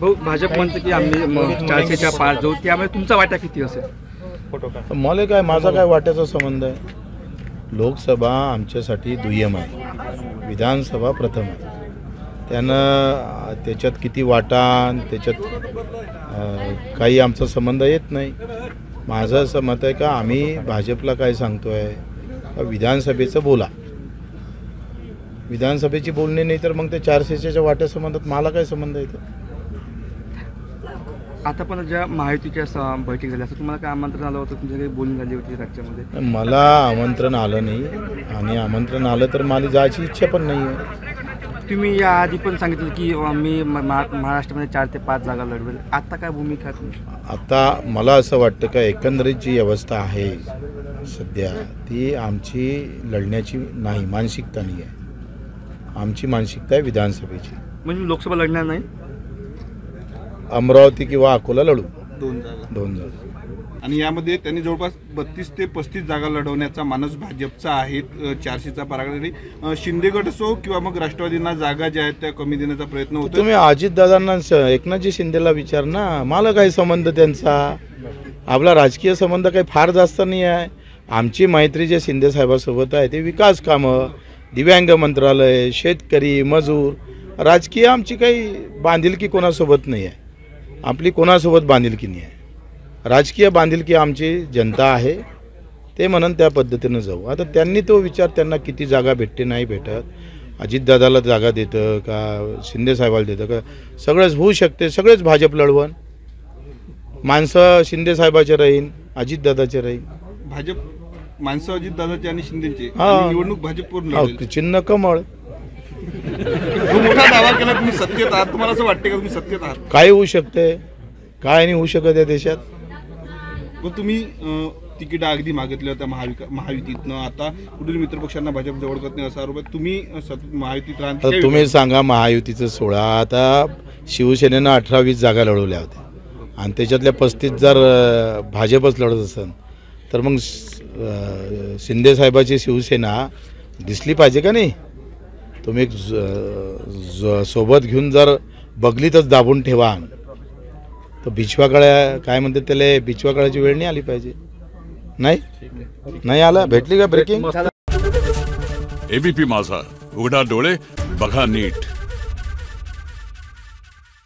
भाऊ भाजप म्हणते की आम्ही 400च्या पार जाऊ, त्यामुळे तुमचा वाटा किती असेल? मला काय, माझा काय वाट्याचा संबंध आहे? लोकसभा आमच्यासाठी दुय्यम आहे, विधानसभा प्रथम आहे. त्यानं त्याच्यात किती वाटा, त्याच्यात काही आमचा संबंध येत नाही. माझं असं मत आहे का आम्ही भाजपला काय सांगतो आहे, विधानसभेचं बोला. विधानसभेची बोलणे नाही तर मग ते 400च्या वाट्या संबंधात मला काय संबंध येतो? आता पण ज्या महायुतीच्या बैठक झाली असं तुम्हाला काय आमंत्रण आलं होतं? तुमच्या काही बोलणी झाली होती राज्यामध्ये? मला आमंत्रण आलं नाही, आणि आमंत्रण आलं तर मला जायची इच्छा पण नाही आहे. तुम्ही याआधी पण सांगितलं की मी महाराष्ट्रामध्ये 4 ते 5 जागा लढवेल, आता काय भूमिका आहे तुमची? आता मला असं वाटतं का एकंदरीत जी अवस्था आहे सध्या ती आमची लढण्याची नाही, मानसिकता नाही आहे. आमची मानसिकता आहे विधानसभेची. म्हणजे लोकसभा लढणार नाही? अमरावती किंवा अकोला लढू, 2 जागा. आणि यामध्ये त्यांनी जवळपास 32 ते 35 जागा लढवण्याचा मानस भाजपचा आहे. 400चा परागडी शिंदे गट असो किंवा मग राष्ट्रवादींना जागा ज्या आहेत त्या कमी देण्याचा प्रयत्न होतो. तुम्ही अजितदादांना, एकनाथजी शिंदेला विचार ना, मला काय संबंध त्यांचा? आपला राजकीय संबंध काही फार जास्त नाही आहे. आमची मैत्री जे शिंदे साहेबांसोबत आहे ते विकास कामं, दिव्यांग मंत्रालय, शेतकरी, मजूर, राजकीय आमची काही बांधिलकी कोणासोबत नाही आहे. आपली कोणासोबत बांधिलकी नाही आहे. राजकीय बांधिलकी आमची जनता आहे, ते म्हणून त्या पद्धतीनं जाऊ. आता त्यांनी तो विचार, त्यांना किती जागा भेटते नाही भेटत, अजितदादाला जागा देतं का शिंदे साहेबाला देतं का, सगळंच होऊ शकते. सगळेच भाजप लढवण, माणसं शिंदे साहेबाचे राहीन, अजितदादाचे राहीन. भाजप माणसं अजितदादाचे आणि शिंदेचे, निवडणूक भाजपवरून लढेल. चिन्ह कमळ. मोठा दावा केला तुम्ही सत्तेत आहात, तुम्हाला असं वाटते का तुम्ही सत्तेत आहात? काय होऊ शकते, काय नाही होऊ शकत या देशात. मग तुम्ही तिकीट अगदी मागितल्या होत्या महायुतीतनं, आता कुठेतरी मित्रपक्षांना भाजप जवळ करत नाही असा आरोप आहे. तुम्ही सतत महायुतीत राहता, तुम्ही सांगा महायुतीचं सोडा. आता शिवसेनेनं 18-20 जागा लढवल्या होत्या आणि त्याच्यातल्या 35 जर भाजपच लढत असेल तर मग शिंदे साहेबाची शिवसेना दिसली पाहिजे का नाही? तुम्ही एक सोबत घेऊन जर बगलीतच दाबून ठेवा तर बिछवाकळ्या काय म्हणतात त्याला, बिछवाकळ्याची वेळ नाही आली पाहिजे. नाही आला. भेटली का ब्रेकिंग? एबीपी माझा, उघडा डोळे बघा नीट.